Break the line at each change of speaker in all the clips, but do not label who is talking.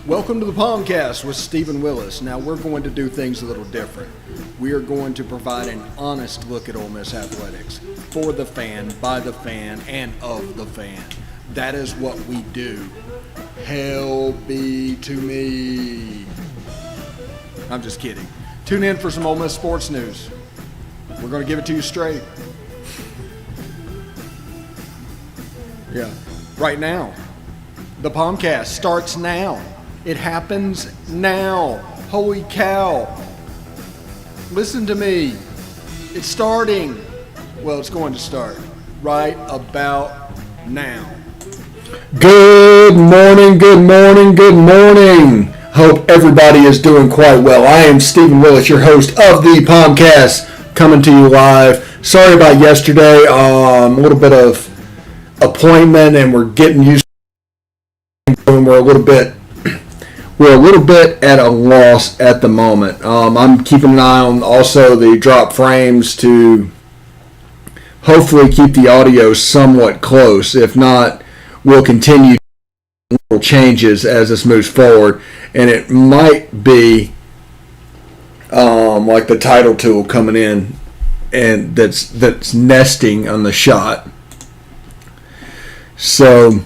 Welcome to the POMcast with Stephen Willis. Now we're going to do things a little different. We are going to provide an honest look at Ole Miss athletics for the fan, by the fan, and of the fan. That is what we do. Hell be to me. I'm just kidding. Tune in for some Ole Miss sports news. We're going to give it to you straight. Yeah. Right now. The POMcast starts now. It happens now. Holy cow. Listen to me. It's starting. Well, it's going to start right about now.
Good morning, good morning, good morning. Hope everybody is doing quite well. I am Stephen Willis, your host of the POMcast, coming to you live. Sorry about yesterday. A little bit of appointment, and we're getting used to it. We're a little bit at a loss at the moment. I'm keeping an eye on also the drop frames to hopefully keep the audio somewhat close. If not, we'll continue little changes as this moves forward, and it might be like the title tool coming in, and that's nesting on the shot. So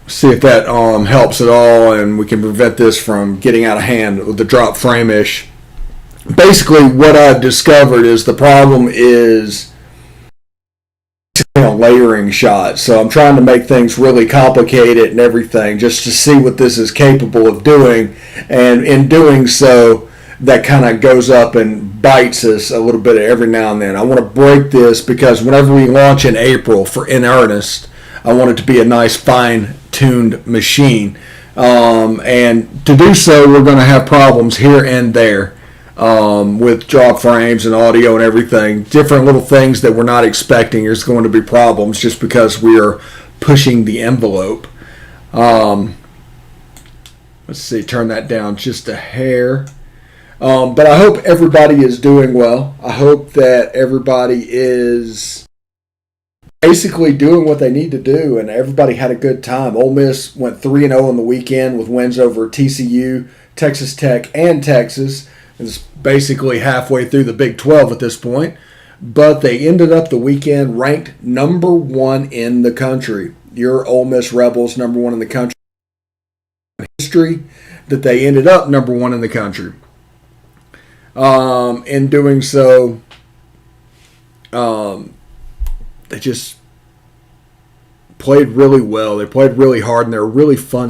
see if that helps at all, and we can prevent this from getting out of hand with the drop frame-ish. Basically, what I've discovered is the problem is a layering shot. So I'm trying to make things really complicated and everything just to see what this is capable of doing. And in doing so, that kind of goes up and bites us a little bit every now and then. I want to break this because whenever we launch in April in earnest, I want it to be a nice fine-tuned machine. And to do so, we're going to have problems here and there. With drop frames and audio and everything, different little things that we're not expecting. There's going to be problems just because we are pushing the envelope. Let's see, turn that down just a hair. But I hope everybody is doing well. I hope that everybody is basically doing what they need to do, and everybody had a good time. Ole Miss went 3-0 on the weekend with wins over TCU, Texas Tech, and Texas. It's basically halfway through the Big 12 at this point. But they ended up the weekend ranked number 1 in the country. Your Ole Miss Rebels, number 1 in the country. History that they ended up number 1 in the country. In doing so, they just played really well. They played really hard, and they were really fun.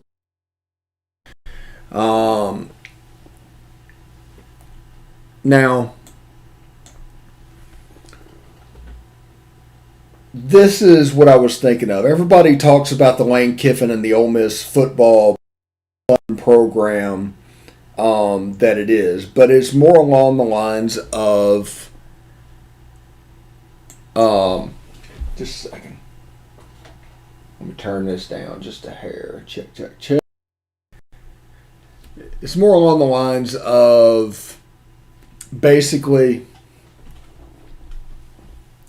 Now, this is what I was thinking of. Everybody talks about the Lane Kiffin and the Ole Miss football program that it is, but it's more along the lines of just a second. Let me turn this down just a hair. Check, check, check. It's more along the lines of basically,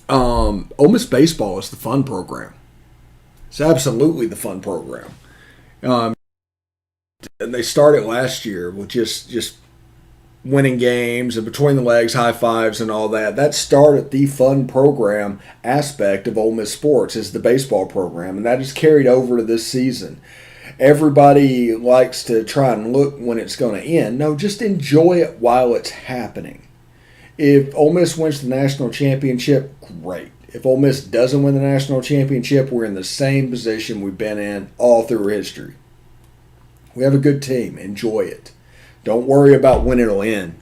Ole Miss baseball is the fun program. It's absolutely the fun program. And they started last year with just winning games and between the legs, high fives, and all that. That started the fun program aspect of Ole Miss sports is the baseball program, and that is carried over to this season. Everybody likes to try and look when it's going to end. No, just enjoy it while it's happening. If Ole Miss wins the national championship, great. If Ole Miss doesn't win the national championship, we're in the same position we've been in all through history. We have a good team. Enjoy it. Don't worry about when it'll end.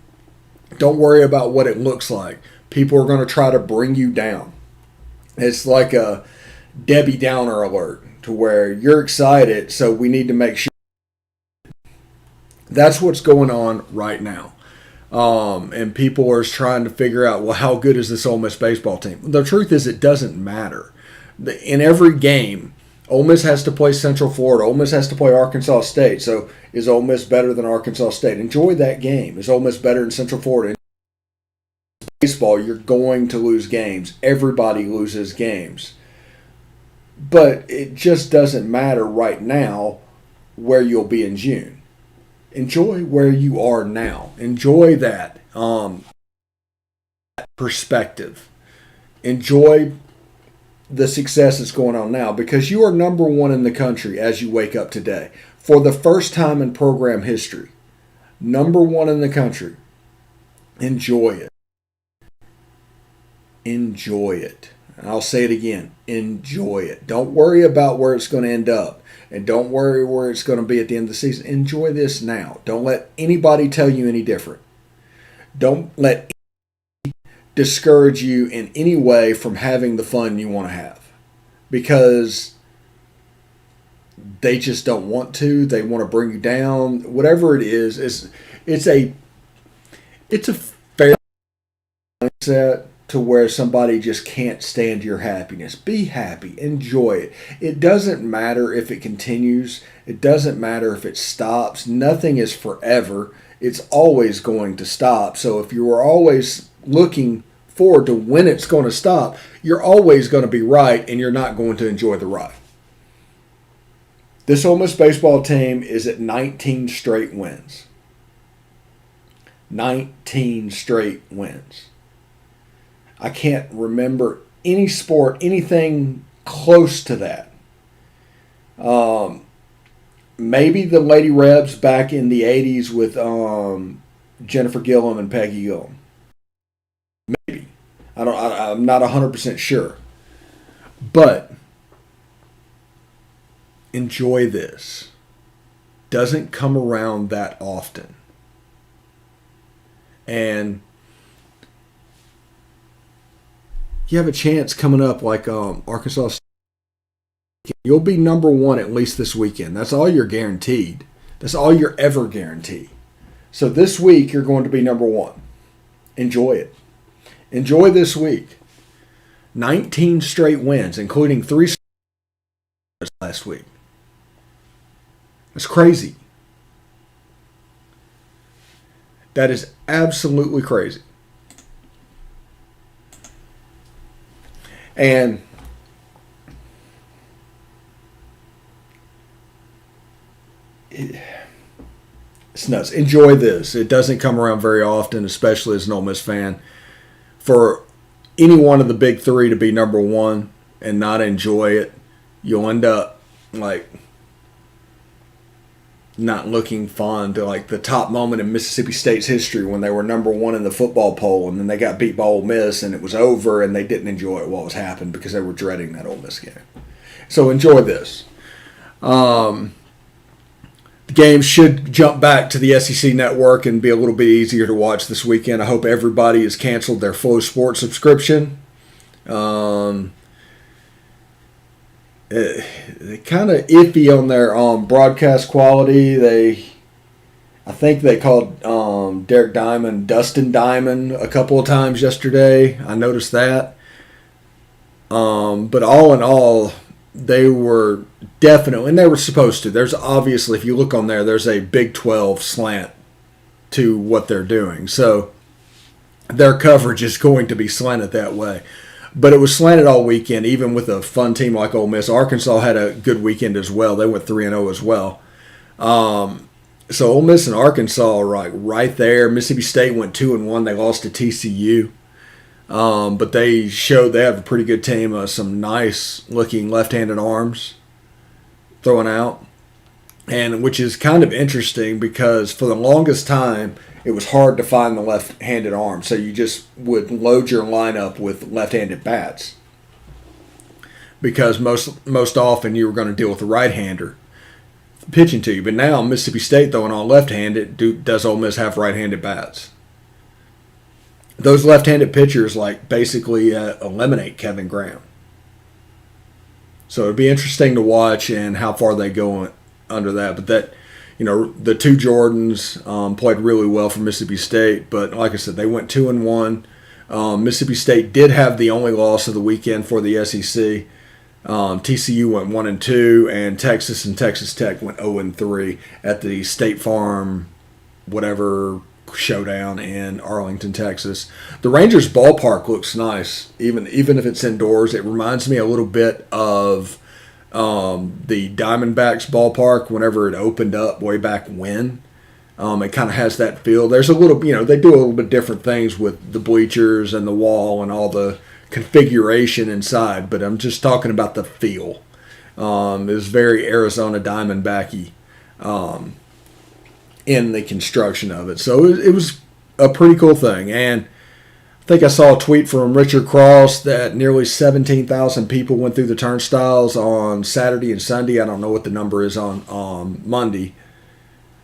Don't worry about what it looks like. People are going to try to bring you down. It's like a Debbie Downer alert, to where you're excited, so we need to make sure. That's what's going on right now. And people are trying to figure out, well, how good is this Ole Miss baseball team? The truth is it doesn't matter. In every game, Ole Miss has to play Central Florida. Ole Miss has to play Arkansas State. So is Ole Miss better than Arkansas State? Enjoy that game. Is Ole Miss better than Central Florida? In baseball, you're going to lose games. Everybody loses games. But it just doesn't matter right now where you'll be in June. Enjoy where you are now. Enjoy that perspective. Enjoy the success that's going on now, because you are number one in the country as you wake up today. For the first time in program history, number one in the country. Enjoy it. Enjoy it. And I'll say it again. Enjoy it. Don't worry about where it's going to end up. And don't worry where it's going to be at the end of the season. Enjoy this now. Don't let anybody tell you any different. Don't let discourage you in any way from having the fun you want to have, because they just don't want to. They want to bring you down. Whatever it is, it's a fair mindset to where somebody just can't stand your happiness. Be happy. Enjoy it. It doesn't matter if it continues. It doesn't matter if it stops. Nothing is forever. It's always going to stop. So if you are always looking forward to when it's going to stop, you're always going to be right, and you're not going to enjoy the ride. This Ole Miss baseball team is at 19 straight wins. 19 straight wins. I can't remember any sport, anything close to that. Maybe the Lady Rebs back in the 80s with Jennifer Gillum and Peggy Gillum. Maybe. I'm not 100% sure. But enjoy this. Doesn't come around that often. And you have a chance coming up like Arkansas State. You'll be number one at least this weekend. That's all you're guaranteed. That's all you're ever guaranteed. So this week you're going to be number one. Enjoy it. Enjoy this week. 19 straight wins, including 3 last week. That's crazy. That is absolutely crazy. And it's nuts. Enjoy this. It doesn't come around very often, especially as an Ole Miss fan. For any one of the big three to be number one and not enjoy it, you'll end up like not looking fun to like the top moment in Mississippi State's history when they were number one in the football poll, and then they got beat by Ole Miss and it was over, and they didn't enjoy what was happening because they were dreading that Ole Miss game. So enjoy this. The game should jump back to the SEC network and be a little bit easier to watch this weekend. I hope everybody has canceled their Flow Sports subscription. They kind of iffy on their broadcast quality. I think they called Derek Diamond Dustin Diamond a couple of times yesterday. I noticed that. But all in all, they were definitely, and they were supposed to. There's obviously, if you look on there, there's a Big 12 slant to what they're doing. So their coverage is going to be slanted that way. But it was slanted all weekend, even with a fun team like Ole Miss. Arkansas had a good weekend as well. They went 3-0 as well. So Ole Miss and Arkansas are right there. Mississippi State went 2-1. They lost to TCU. But they showed they have a pretty good team. Some nice-looking left-handed arms throwing out. And which is kind of interesting because for the longest time, it was hard to find the left-handed arm. So you just would load your lineup with left-handed bats. Because most often you were going to deal with a right-hander pitching to you. But now Mississippi State throwing on left-handed, does Ole Miss have right-handed bats? Those left-handed pitchers basically eliminate Kevin Graham. So it'd be interesting to watch and how far they go under that. But that, the two Jordans played really well for Mississippi State. But like I said, they went 2-1. Mississippi State did have the only loss of the weekend for the SEC. TCU went 1-2, and Texas and Texas Tech went 0-3 at the State Farm whatever showdown in Arlington, Texas. The Rangers ballpark looks nice, even if it's indoors. It reminds me a little bit of The Diamondbacks ballpark, whenever it opened up way back when, it kind of has that feel. There's a little, they do a little bit different things with the bleachers and the wall and all the configuration inside, but I'm just talking about the feel. It was very Arizona Diamondbacky in the construction of it. So it was a pretty cool thing. And I think I saw a tweet from Richard Cross that nearly 17,000 people went through the turnstiles on Saturday and Sunday. I don't know what the number is on Monday.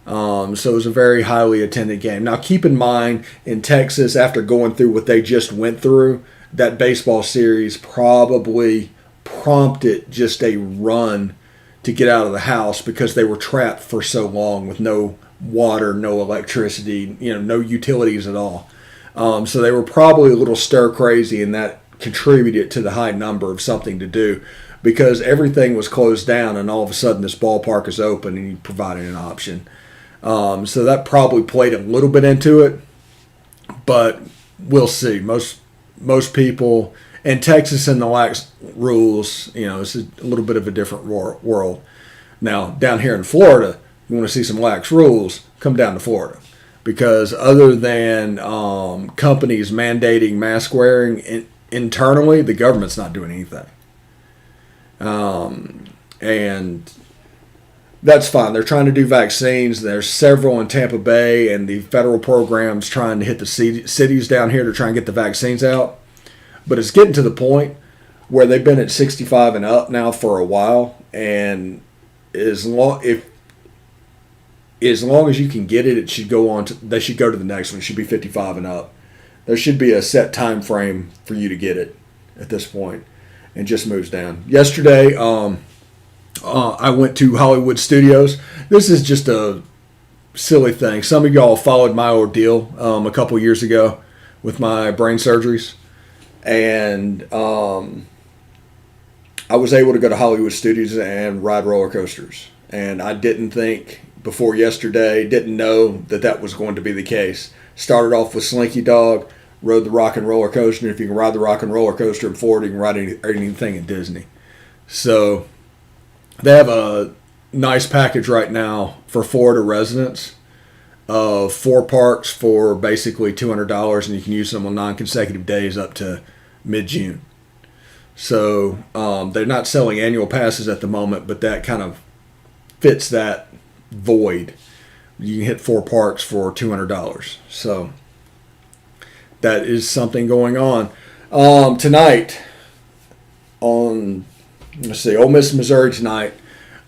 So it was a very highly attended game. Now, keep in mind, in Texas, after going through what they just went through, that baseball series probably prompted just a run to get out of the house because they were trapped for so long with no water, no electricity, no utilities at all. So they were probably a little stir crazy, and that contributed to the high number of something to do because everything was closed down, and all of a sudden this ballpark is open and you provided an option. So that probably played a little bit into it, but we'll see. Most people in Texas and the lax rules, it's a little bit of a different world. Now, down here in Florida, you want to see some lax rules, come down to Florida. Because other than companies mandating mask wearing internally, the government's not doing anything. And that's fine. They're trying to do vaccines. There's several in Tampa Bay, and the federal program's trying to hit the cities down here to try and get the vaccines out. But it's getting to the point where they've been at 65 and up now for a while, and as long as you can get it, it should go on. They should go to the next one. It should be 55 and up. There should be a set time frame for you to get it at this point, and just moves down. Yesterday, I went to Hollywood Studios. This is just a silly thing. Some of y'all followed my ordeal a couple years ago with my brain surgeries, and I was able to go to Hollywood Studios and ride roller coasters. And I didn't think before yesterday, didn't know that was going to be the case. Started off with Slinky Dog, rode the rock and roller coaster. And if you can ride the rock and roller coaster in Florida, you can ride anything at Disney. So they have a nice package right now for Florida residents of 4 parks for basically $200, and you can use them on non-consecutive days up to mid-June. So they're not selling annual passes at the moment, but that kind of fits that void. You can hit 4 parks for $200. So that is something going on. Tonight, Ole Miss, Missouri tonight.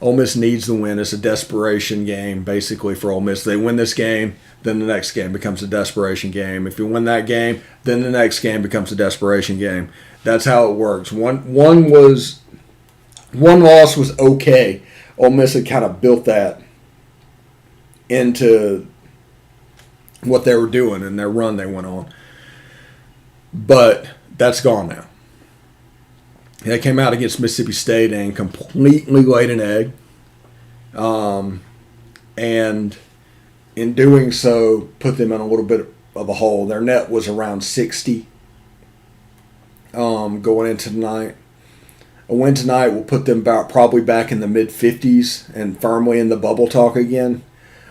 Ole Miss needs the win. It's a desperation game, basically, for Ole Miss. They win this game, then the next game becomes a desperation game. If you win that game, then the next game becomes a desperation game. That's how it works. One loss was okay. Ole Miss had kind of built that into what they were doing and their run they went on. But that's gone now. They came out against Mississippi State and completely laid an egg. And in doing so, put them in a little bit of a hole. Their net was around 60 going into tonight. A win tonight will put them probably back in the mid-50s and firmly in the bubble talk again.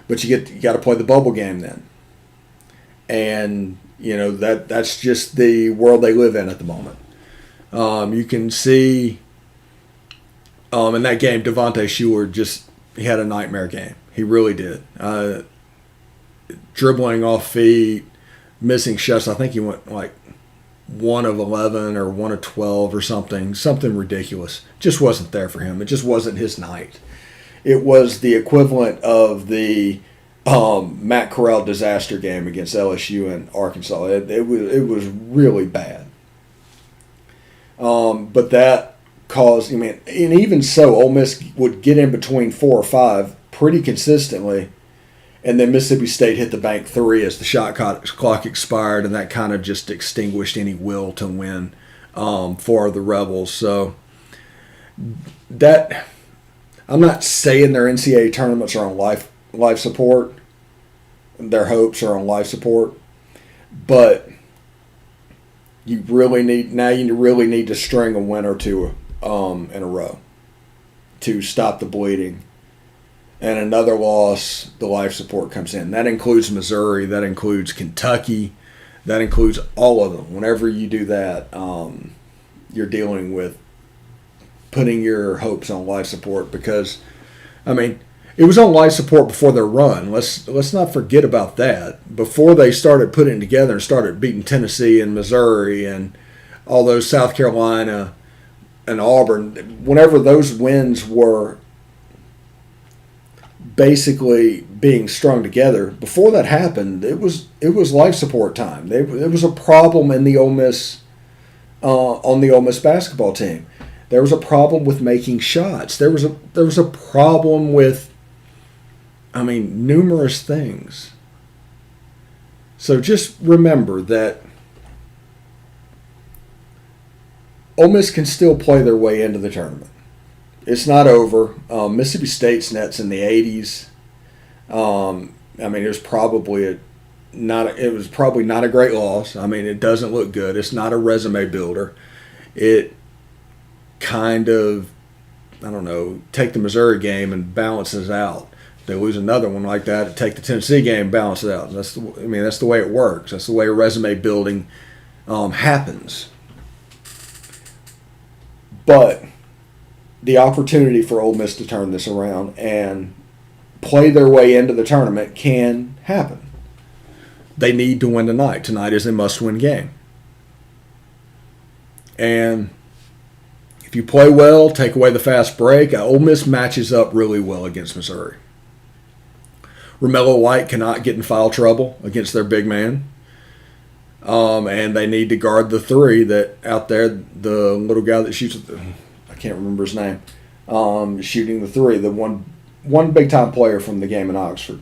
But you got to play the bubble game then. And, that's just the world they live in at the moment. You can see in that game, Devontae Shuler he had a nightmare game. He really did. Dribbling off feet, missing shots. I think he went like 1 of 11 or 1 of 12 or something ridiculous. Just wasn't there for him. It just wasn't his night. It was the equivalent of the Matt Corral disaster game against LSU and Arkansas. It was really bad. But that caused, and even so, Ole Miss would get in between 4 or 5 pretty consistently, and then Mississippi State hit the bank 3 as the shot clock expired, and that kind of just extinguished any will to win for the Rebels. So that, I'm not saying their NCAA tournaments are on life support, their hopes are on life support, but you really need to string a win or 2 in a row. to stop the bleeding. And another loss, the life support comes in. That includes Missouri. That includes Kentucky. That includes all of them. Whenever you do that, you're dealing with putting your hopes on life support because, I mean, it was on life support before their run. Let's not forget about that. Before they started putting it together and started beating Tennessee and Missouri and all those South Carolina and Auburn, whenever those wins were basically being strung together, before that happened, it was life support time. There was a problem in the Ole Miss on the Ole Miss basketball team. There was a problem with making shots. There was a problem with, I mean, numerous things. So just remember that Ole Miss can still play their way into the tournament. It's not over. Mississippi State's net's in the 80s. I mean, it was probably not a great loss. I mean, it doesn't look good. It's not a resume builder. It kind of, I don't know, take the Missouri game and balances out. If they lose another one like that, take the Tennessee game and balance it out. That's the way it works. That's the way resume building happens. But the opportunity for Ole Miss to turn this around and play their way into the tournament can happen. They need to win tonight. Tonight is a must-win game. And if you play well, take away the fast break, Ole Miss matches up really well against Missouri. Romello White cannot get in foul trouble against their big man. And they need to guard the three that out there, the little guy that shoots, I can't remember his name, shooting the three, the one big-time player from the game in Oxford.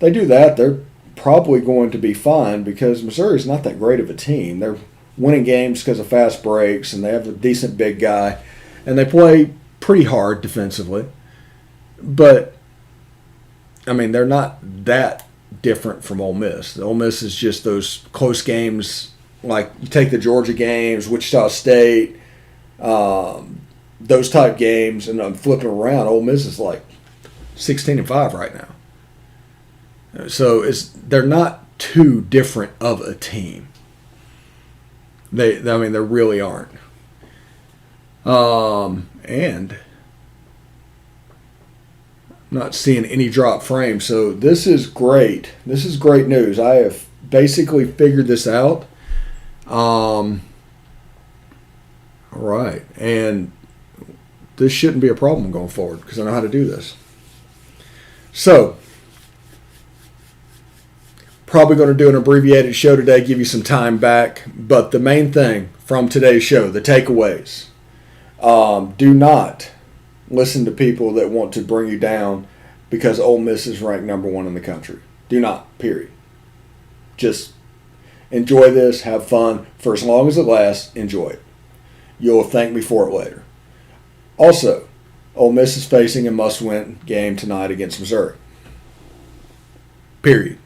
They do that, they're probably going to be fine because Missouri's not that great of a team. They're winning games because of fast breaks, and they have a decent big guy, and they play pretty hard defensively. But, I mean, they're not that different from Ole Miss. The Ole Miss is just those close games, like you take the Georgia games, Wichita State, those type games, and I'm flipping around. Ole Miss is like 16-5 right now. So they're not too different of a team. They really aren't. And I'm not seeing any drop frames, so this is great. This is great news. I have basically figured this out. All right, and this shouldn't be a problem going forward because I know how to do this. So, probably going to do an abbreviated show today, give you some time back. But the main thing from today's show, the takeaways, do not listen to people that want to bring you down because Ole Miss is ranked number 1 in the country. Do not, period. Just enjoy this, have fun. For as long as it lasts, enjoy it. You'll thank me for it later. Also, Ole Miss is facing a must-win game tonight against Missouri. Period.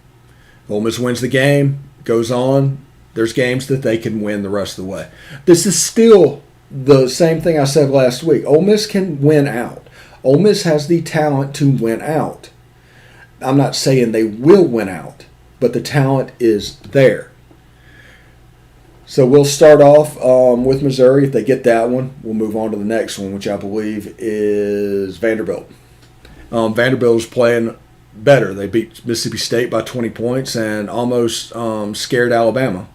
Ole Miss wins the game, goes on. There's games that they can win the rest of the way. This is still the same thing I said last week. Ole Miss can win out. Ole Miss has the talent to win out. I'm not saying they will win out, but the talent is there. So we'll start off with Missouri. If they get that one, we'll move on to the next one, which I believe is Vanderbilt. Vanderbilt is playing better. They beat Mississippi State by 20 points and almost scared Alabama.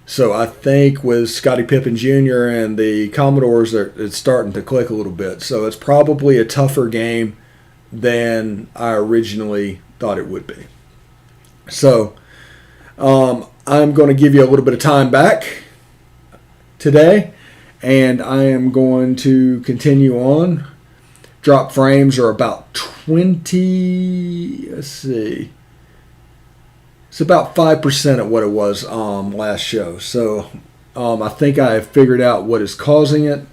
So I think with Scottie Pippen Jr. and the Commodores, it's starting to click a little bit. So it's probably a tougher game than I originally thought it would be. So I'm going to give you a little bit of time back today, and I am going to continue on. Drop frames are about 20, let's see. It's about 5% of what it was last show. So I think I have figured out what is causing it,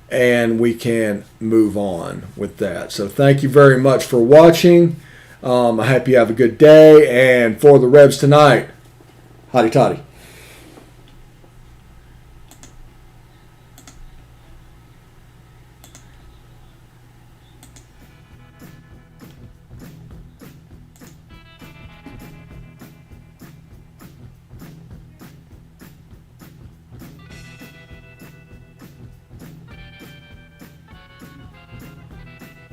and we can move on with that. So thank you very much for watching. I hope you have a good day. And for the Rebs tonight, hotty toddy.